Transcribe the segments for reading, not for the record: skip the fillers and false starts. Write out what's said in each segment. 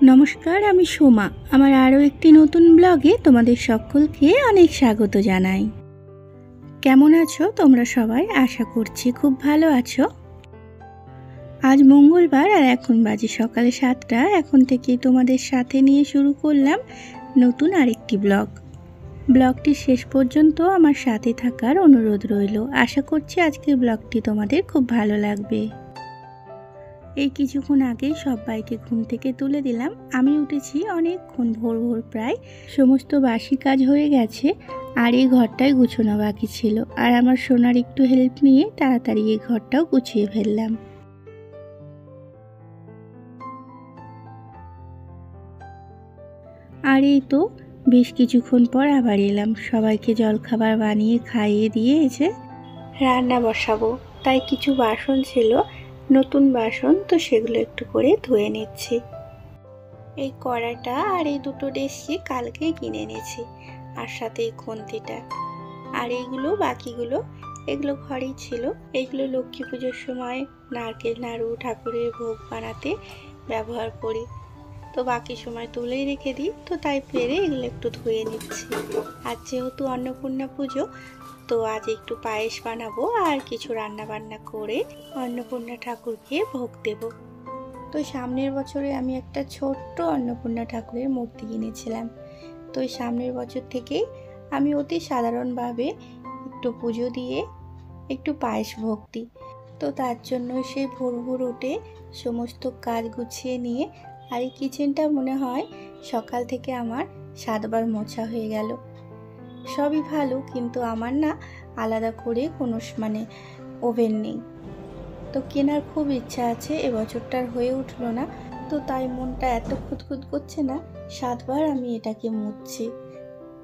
নমস্কার, আমি সোমা। আমার আরও একটি নতুন ব্লগে তোমাদের সকলকে অনেক স্বাগত জানাই। কেমন আছো তোমরা সবাই? আশা করছি খুব ভালো আছো। আজ মঙ্গলবার আর এখন বাজে সকালে 7টা। এখন থেকেই তোমাদের সাথে নিয়ে শুরু করলাম নতুন আরেকটি ব্লগটি শেষ পর্যন্ত আমার সাথে থাকার অনুরোধ রইল। আশা করছি আজকের ব্লগটি তোমাদের খুব ভালো লাগবে। এই কিছুক্ষণ আগেই সবাইকে ঘুম থেকে তুলে দিলাম। আমি উঠেছি অনেকক্ষণ, ভোর প্রায়। সমস্ত বাসি কাজ হয়ে গেছে আর এই ঘরটাই গুছানো বাকি ছিল। আর আমার সোনার একটু হেল্প নিয়ে তাড়াতাড়ি এই ঘরটাও গুছিয়ে ফেললাম। আর এই তো বেশ কিছুক্ষণ পর আবার এলাম। সবাইকে জলখাবার বানিয়ে খাইয়ে দিয়ে এসে রান্না বসাবো। তাই কিছু বাসন ছিল, নতুন বাসন, তো সেগুলো একটু করে ধুয়ে নিচ্ছি। এই কড়াটা আর এই দুটো ডেকচি কালকেই কিনে এনেছি, আর সাথে এই খুন্তিটা। আর এইগুলো বাকিগুলো এগুলো ঘরেই ছিল। এইগুলো লক্ষ্মী পুজোর সময় নারকেল নাড়ু ঠাকুরের ভোগ বানাতে ব্যবহার করি, তো বাকি সময় তুলেই রেখে দিই। তো তাই পেরে এগুলো একটু ধুয়ে নিচ্ছি। আর যেহেতু অন্নপূর্ণা পুজো, তো আজ একটু পায়েস বানাবো আর কিছু রান্না বান্না করে অন্নপূর্ণা ঠাকুরকে ভোগ দেব। তো সামনের বছরে আমি একটা ছোট্ট অন্নপূর্ণা ঠাকুরের মূর্তি কিনেছিলাম। তো সামনের বছর থেকেই আমি অতি সাধারণভাবে একটু পুজো দিয়ে একটু পায়েস ভোগ দিই। তো তার জন্য সেই ভোর উঠে সমস্ত কাজ গুছিয়ে নিয়ে, আর এই কিচেনটা মনে হয় সকাল থেকে আমার 7বার মোছা হয়ে গেল। সবই ভালো, কিন্তু আমার না আলাদা করে কোনো ওভেন নেই। তো কেনার খুব ইচ্ছা আছে, এবছরটার হয়ে উঠলো না। তো তাই মনটা এত খুঁতখুত করছে না, 7বার আমি এটাকে মুছছি।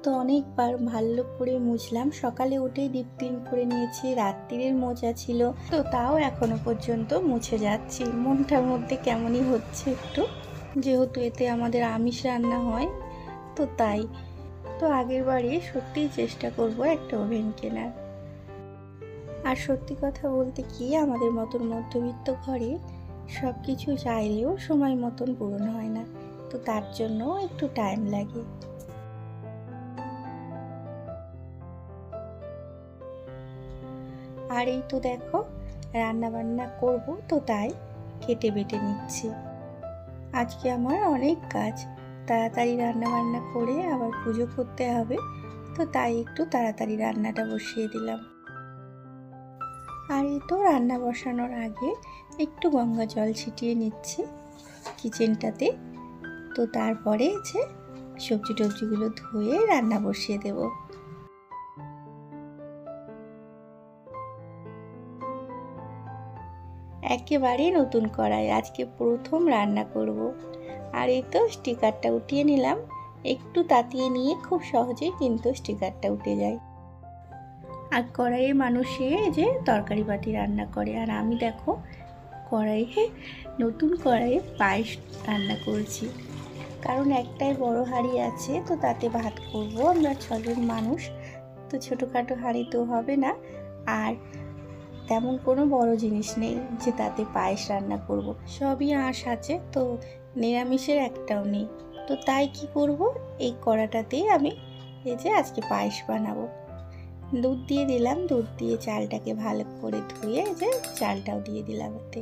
তো অনেকবার ভালো করে মুছলাম। সকালে উঠেই ডিপ ক্লিন করে নিয়েছি, রাত্রির মোছা ছিল, তো তাও এখনো পর্যন্ত মুছে যাচ্ছি। মনটার মধ্যে কেমনই হচ্ছে একটু, যেহেতু এতে আমাদের আমিষ রান্না হয়, তো তাই। তো আগের বারে সত্যিই চেষ্টা করব একটা ওভেন কেনার। আর সত্যি কথা বলতে কি, আমাদের মতন মধ্যবিত্ত ঘরে সব কিছু চাইলেও সময় মতন পূরণ হয় না, তো তার জন্য একটু টাইম লাগে। আর এই তো দেখো রান্না বান্না করব, তো তাই কেটে বেটে নিচ্ছি। আজকে আমার অনেক কাজ, তাড়াতাড়ি রান্না বান্না করে আবার পুজো করতে হবে, তো তাই একটু তাড়াতাড়ি রান্নাটা বসিয়ে দিলাম। আর এই তো রান্না বসানোর আগে একটু গঙ্গা জল ছিটিয়ে নিচ্ছি কিচেনটাতে। তো তারপরে সবজি টবজিগুলো ধুয়ে রান্না বসিয়ে দেব। একেবারে নতুন কড়াই, আজকে প্রথম রান্না করব। আর এই তো স্টিকারটা উঠিয়ে নিলাম। একটু তাতিয়ে নিয়ে খুব সহজেই কিন্তু স্টিকারটা উঠে যায়। আর কড়াইয়ে মানুষে তরকারি বাটি রান্না করে, আর আমি দেখো নতুন কড়াইয়ে পায়েস রান্না করছি। কারণ একটাই বড় হাঁড়ি আছে, তো তাতে ভাত করব। আমরা 6জন মানুষ, তো ছোটোখাটো হাঁড়ি তো হবে না, আর তেমন কোনো বড় জিনিস নেই যে তাতে পায়েস রান্না করব। সবই আঁশ আছে, তো নিরামিষের একটাও নেই। তো তাই কি করব, এই কড়াটাতেই আমি আজকে পায়েস বানাবো। দুধ দিয়ে দিলাম, দুধ দিয়ে চালটাকে ভালো করে ধুয়ে চালটাও দিয়ে দিলাম ওতে।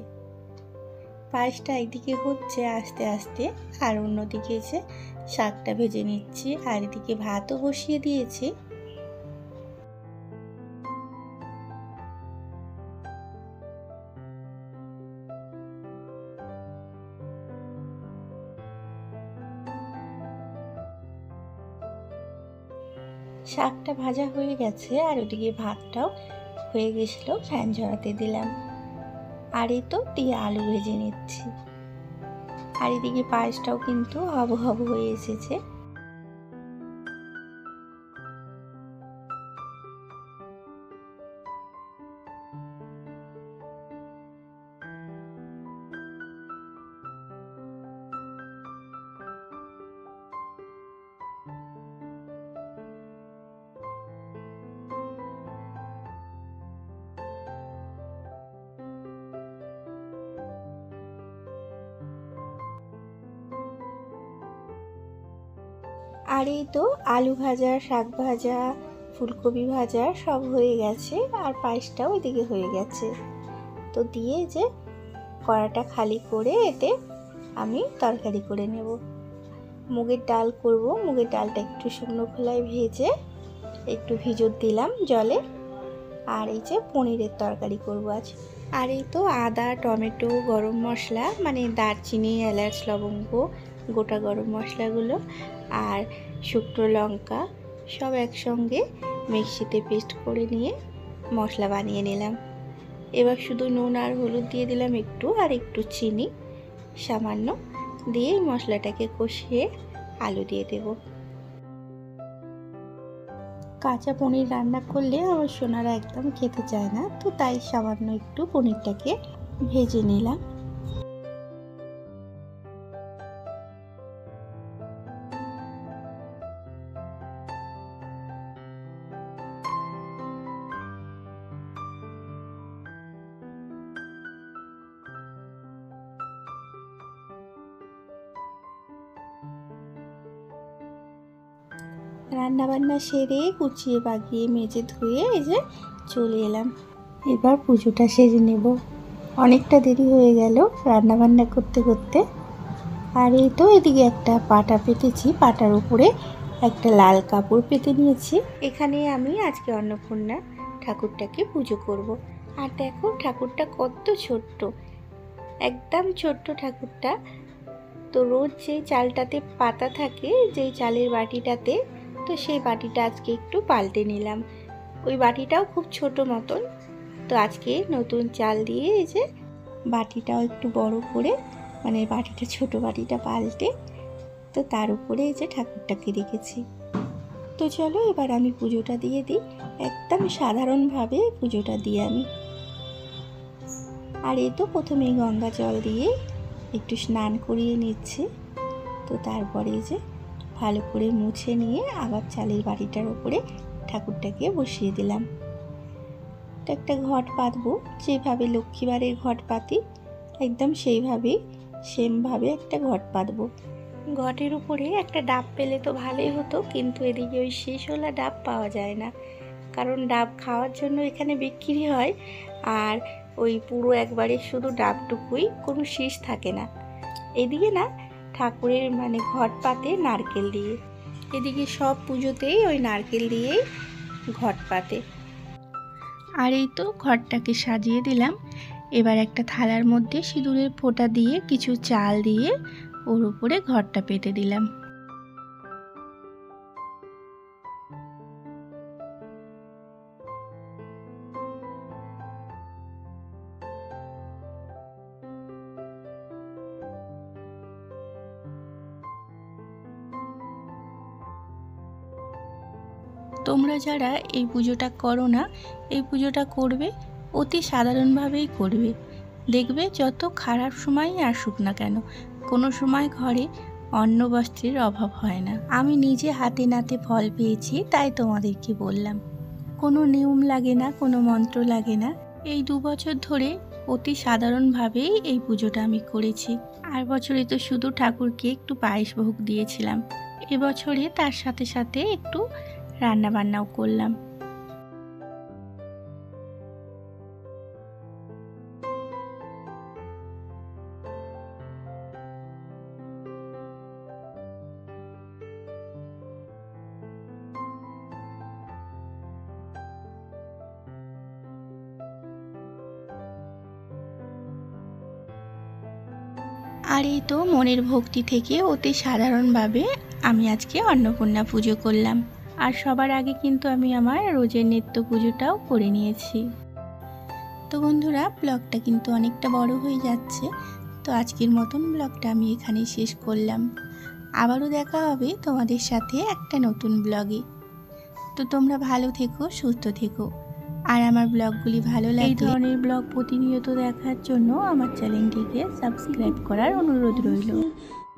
পায়েসটা একদিকে হচ্ছে আস্তে আস্তে, আর অন্যদিকে শাকটা ভেজে নিচ্ছি, আর এদিকে ভাতও বসিয়ে দিয়েছি। শাকটা ভাজা হয়ে গেছে, আর ওদিকে ভাতটাও হয়ে গেছিল, ফ্যান ঝরাতে দিলাম। আর এই তো দিয়ে আলু ভেজে নিচ্ছি। আর এদিকে পায়েসটাও কিন্তু হবু হবু হয়ে এসেছে। আর এই তো আলু ভাজা, শাক ভাজা, ফুলকপি ভাজা সব হয়ে গেছে, আর পায়েসটাও এদিকে হয়ে গেছে। তো দিয়ে যে কড়াটা খালি করে এতে আমি তরকারি করে নেব। মুগের ডাল করব। মুগের ডালটা একটু শুকনো খোলায় ভেজে একটু ভিজত দিলাম জলে। আর এই যে পনিরের তরকারি করব আজ। আর এই তো আদা, টমেটো, গরম মশলা মানে দারচিনি, এলাচ, লবঙ্গ, গোটা গরম মশলাগুলো আর শুকনো লঙ্কা সব একসঙ্গে মিক্সিতে পেস্ট করে নিয়ে মশলা বানিয়ে নিলাম। এবার শুধু নুন আর হলুদ দিয়ে দিলাম একটু, আর একটু চিনি সামান্য দিয়ে মশলাটাকে কষিয়ে আলু দিয়ে দেব। কাঁচা পনির রান্না করলে আমার সোনারা একদম খেতে চায় না, তো তাই সামান্য একটু পনিরটাকে ভেজে নিলাম। রান্নাবান্না সেরে গুছিয়ে বাগিয়ে মেজে ধুয়ে এই যে চলে এলাম। এবার পুজোটা সেরে নেব। অনেকটা দেরি হয়ে গেল রান্নাবান্না করতে করতে। আর এই তো এদিকে একটা পাটা পেতেছি, পাটার উপরে একটা লাল কাপড় পেতে নিয়েছি। এখানে আমি আজকে অন্নপূর্ণা ঠাকুরটাকে পুজো করব। আর দেখো ঠাকুরটা কত ছোট্ট, একদম ছোট্ট ঠাকুরটা। তো রোজ যেই চালটাতে পাতা থাকে, যেই চালের বাটিটাতে, তো সেই বাটিটা আজকে একটু পাল্টে নিলাম। ওই বাটিটাও খুব ছোট মতন, তো আজকে নতুন চাল দিয়ে এই যে বাটিটাও একটু বড় করে, মানে বাটিটা ছোট বাটিটা পাল্টে, তো তার উপরে এই যে ঠাকুরটাকে রেখেছি। তো চলো এবার আমি পুজোটা দিয়ে দিই। একদম সাধারণভাবে পুজোটা দিই আমি। আর এই তো প্রথমেই গঙ্গা জল দিয়ে একটু স্নান করিয়ে নিচ্ছে। তো তারপরে যে ভালো করে মুছে নিয়ে আবার চালের বাটিটার উপরে ঠাকুরটাকে বসিয়ে দিলাম। তো একটা ঘট পাতবো, যেভাবে লক্ষ্মীবারের ঘট পাতি একদম সেইভাবেই সেমভাবে একটা ঘট পাতবো। ঘটের উপরে একটা ডাব পেলে তো ভালোই হতো, কিন্তু এদিকে ওই শেষওয়ালা ডাব পাওয়া যায় না, কারণ ডাব খাওয়ার জন্য এখানে বিক্রি হয়, আর ওই পুরো একবারে শুধু ডাবটুকুই, কোনো শীষ থাকে না। এদিকে না ঠাকুরের মানে ঘট পাতে নারকেল দিয়ে, এদিকে সব পুজোতেই ওই নারকেল দিয়েই ঘট পাতে। আর এই তো ঘরটাকে সাজিয়ে দিলাম। এবার একটা থালার মধ্যে সিঁদুরের ফোঁটা দিয়ে কিছু চাল দিয়ে ওর উপরে ঘরটা পেতে দিলাম। তোমরা যারা এই পুজোটা করো না, এই পুজোটা করবে, অতি সাধারণভাবেই করবে। দেখবে যত খারাপ সময়ই আসুক না কেন, কোনো সময় ঘরে অন্ন বস্ত্রের অভাব হয় না। আমি নিজে হাতে নাতে ফল পেয়েছি, তাই তোমাদেরকে বললাম। কোনো নিয়ম লাগে না, কোনো মন্ত্র লাগে না। এই 2 বছর ধরে অতি সাধারণভাবেই এই পুজোটা আমি করেছি। আর বছরে তো শুধু ঠাকুরকে একটু পায়েস ভোগ দিয়েছিলাম, এবছরে তার সাথে সাথে একটু রান্না বান্নাও করলাম। আর এই তো মনের ভক্তি থেকে অতি সাধারণভাবে আমি আজকে অন্নপূর্ণা পুজো করলাম। আর সবার আগে কিন্তু আমি আমার রোজের নিত্য পুজোটাও করে নিয়েছি। তো বন্ধুরা, ব্লগটা কিন্তু অনেকটা বড় হয়ে যাচ্ছে, তো আজকের মতন ব্লগটা আমি এখানেই শেষ করলাম। আবারও দেখা হবে তোমাদের সাথে একটা নতুন ব্লগে। তো তোমরা ভালো থেকো, সুস্থ থেকো। আর আমার ব্লগগুলি ভালো লাগে, এই ধরনের ব্লগ প্রতিনিয়ত দেখার জন্য আমার চ্যানেলটিকে সাবস্ক্রাইব করার অনুরোধ রইল।